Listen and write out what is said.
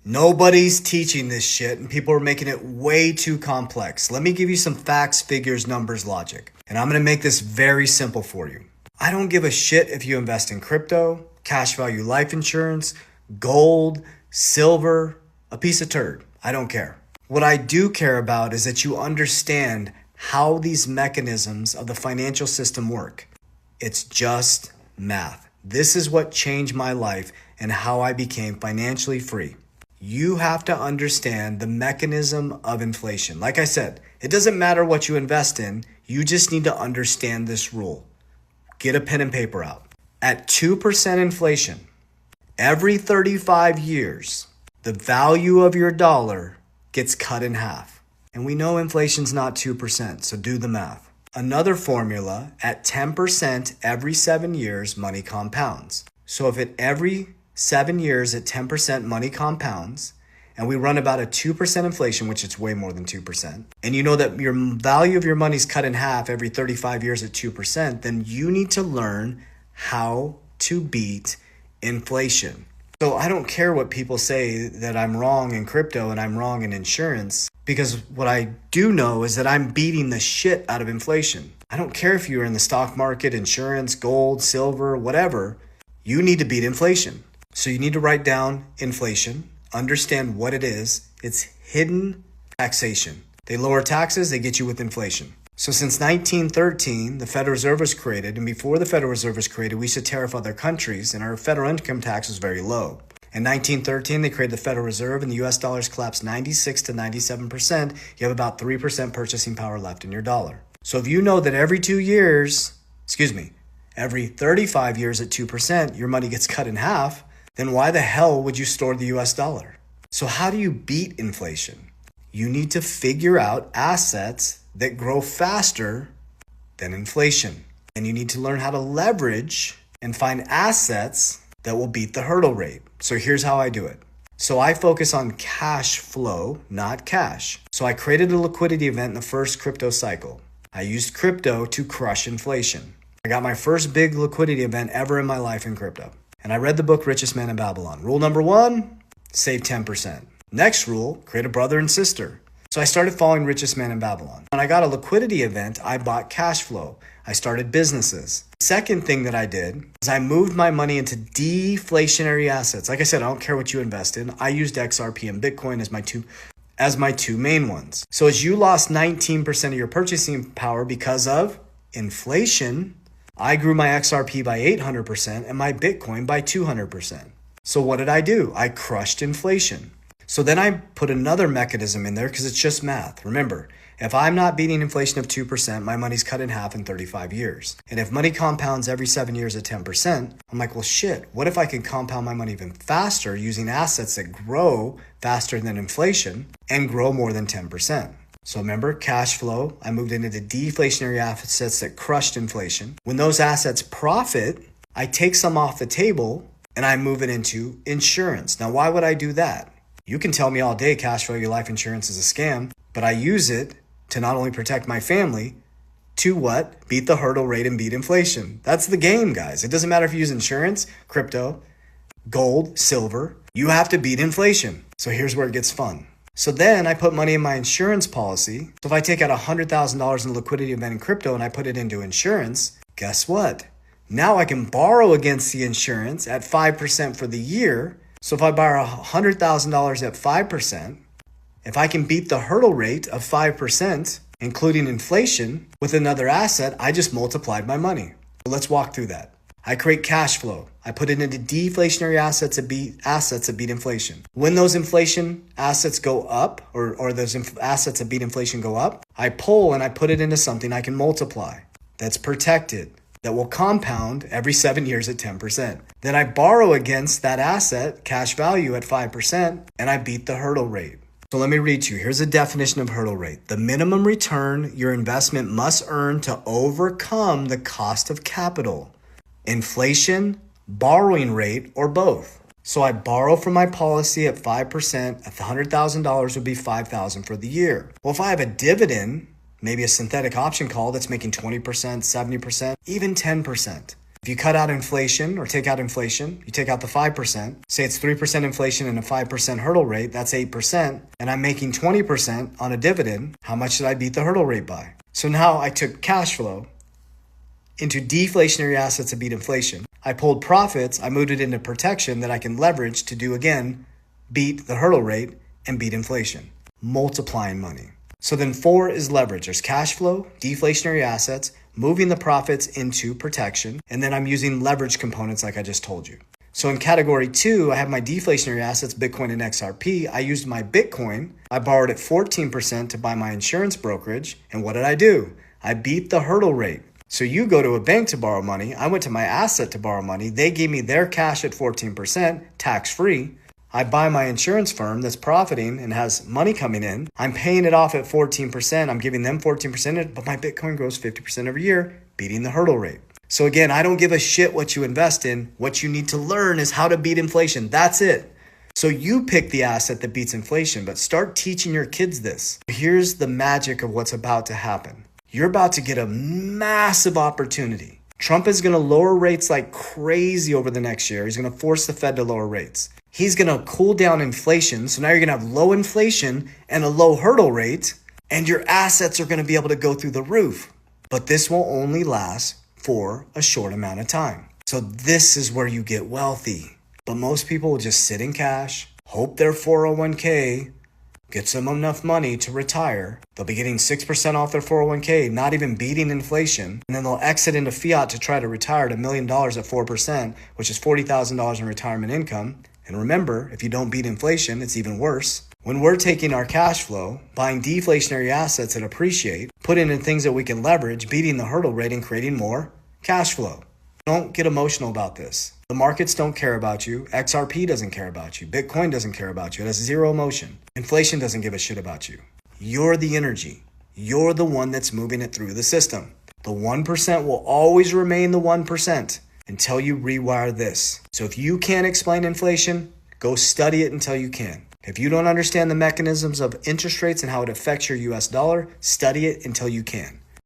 Nobody's teaching this shit and people are making it way too complex. Let me give you some facts, figures, numbers, logic. And I'm going to make this very simple for you. I don't give a shit if you invest in crypto, cash value life insurance, gold, silver, a piece of turd. I don't care. What I do care about is that you understand how these mechanisms of the financial system work. It's just math. This is what changed my life and how I became financially free. You have to understand the mechanism of inflation. Like I said, it doesn't matter what you invest in. You just need to understand this rule. Get a pen and paper out. At 2% inflation, every 35 years, the value of your dollar gets cut in half. And we know inflation's not 2%, so do the math. Another formula, at 10% every 7 years, money compounds. So if at every 7 years at 10% money compounds, and we run about a 2% inflation, which it's way more than 2%, and you know that your value of your money is cut in half every 35 years at 2%, then you need to learn how to beat inflation. So I don't care what people say that I'm wrong in crypto and I'm wrong in insurance, because what I do know is that I'm beating the shit out of inflation. I don't care if you're in the stock market, insurance, gold, silver, whatever, you need to beat inflation. So you need to write down inflation, understand what it is. It's hidden taxation. They lower taxes, they get you with inflation. So since 1913, the Federal Reserve was created, and before the Federal Reserve was created, we used to tariff other countries, and our federal income tax was very low. In 1913, they created the Federal Reserve, and the US dollars collapsed 96 to 97%. You have about 3% purchasing power left in your dollar. So if you know that every 35 years at 2%, your money gets cut in half, then why the hell would you store the US dollar? So how do you beat inflation? You need to figure out assets that grow faster than inflation. And you need to learn how to leverage and find assets that will beat the hurdle rate. So here's how I do it. So I focus on cash flow, not cash. So I created a liquidity event in the first crypto cycle. I used crypto to crush inflation. I got my first big liquidity event ever in my life in crypto. And I read the book Richest Man in Babylon. Rule number 1, save 10%. Next rule, create a brother and sister. So I started following Richest Man in Babylon. When I got a liquidity event, I bought cash flow. I started businesses. Second thing that I did is I moved my money into deflationary assets. Like I said, I don't care what you invest in. I used XRP and Bitcoin as my two main ones. So as you lost 19% of your purchasing power because of inflation, I grew my XRP by 800% and my Bitcoin by 200%. So what did I do? I crushed inflation. So then I put another mechanism in there because it's just math. Remember, if I'm not beating inflation of 2%, my money's cut in half in 35 years. And if money compounds every 7 years at 10%, I'm like, well, shit, what if I can compound my money even faster using assets that grow faster than inflation and grow more than 10%? So remember, cash flow, I moved into deflationary assets that crushed inflation. When those assets profit, I take some off the table and I move it into insurance. Now, why would I do that? You can tell me all day cash value life insurance is a scam, but I use it to not only protect my family, to what? Beat the hurdle rate and beat inflation. That's the game, guys. It doesn't matter if you use insurance, crypto, gold, silver. You have to beat inflation. So here's where it gets fun. So then I put money in my insurance policy. So if I take out $100,000 in a liquidity event in crypto and I put it into insurance, guess what? Now I can borrow against the insurance at 5% for the year. So if I borrow $100,000 at 5%, if I can beat the hurdle rate of 5%, including inflation, with another asset, I just multiplied my money. So let's walk through that. I create cash flow. I put it into deflationary assets that beat inflation. When those inflation assets go up, or those assets that beat inflation go up, I pull and I put it into something I can multiply that's protected, that will compound every 7 years at 10%. Then I borrow against that asset, cash value at 5%, and I beat the hurdle rate. So let me read to you. Here's a definition of hurdle rate. The minimum return your investment must earn to overcome the cost of capital, inflation, borrowing rate, or both. So I borrow from my policy at 5%, $100,000 would be $5,000 for the year. Well, if I have a dividend, maybe a synthetic option call that's making 20%, 70%, even 10%. If you cut out inflation or take out inflation, you take out the 5%, say it's 3% inflation and a 5% hurdle rate, that's 8%, and I'm making 20% on a dividend, how much did I beat the hurdle rate by? So now I took cash flow into deflationary assets to beat inflation. I pulled profits, I moved it into protection that I can leverage to do again, beat the hurdle rate and beat inflation, multiplying money. So then 4 is leverage. There's cash flow, deflationary assets, moving the profits into protection, and then I'm using leverage components like I just told you. So in category 2, I have my deflationary assets, Bitcoin and XRP. I used my Bitcoin. I borrowed at 14% to buy my insurance brokerage. And what did I do? I beat the hurdle rate. So you go to a bank to borrow money. I went to my asset to borrow money. They gave me their cash at 14%, tax-free. I buy my insurance firm that's profiting and has money coming in. I'm paying it off at 14%. I'm giving them 14%, but my Bitcoin grows 50% every year, beating the hurdle rate. So again, I don't give a shit what you invest in. What you need to learn is how to beat inflation. That's it. So you pick the asset that beats inflation, but start teaching your kids this. Here's the magic of what's about to happen. You're about to get a massive opportunity. Trump is going to lower rates like crazy over the next year. He's going to force the Fed to lower rates. He's going to cool down inflation. So now you're going to have low inflation and a low hurdle rate, and your assets are going to be able to go through the roof. But this will only last for a short amount of time. So this is where you get wealthy. But most people will just sit in cash, hope their 401k gets them enough money to retire. They'll be getting 6% off their 401k, not even beating inflation. And then they'll exit into fiat to try to retire at $1 million at 4%, which is $40,000 in retirement income. And remember, if you don't beat inflation, it's even worse. When we're taking our cash flow, buying deflationary assets that appreciate, putting in things that we can leverage, beating the hurdle rate and creating more cash flow. Don't get emotional about this. The markets don't care about you. XRP doesn't care about you. Bitcoin doesn't care about you. It has zero emotion. Inflation doesn't give a shit about you. You're the energy. You're the one that's moving it through the system. The 1% will always remain the 1% until you rewire this. So if you can't explain inflation, go study it until you can. If you don't understand the mechanisms of interest rates and how it affects your US dollar, study it until you can.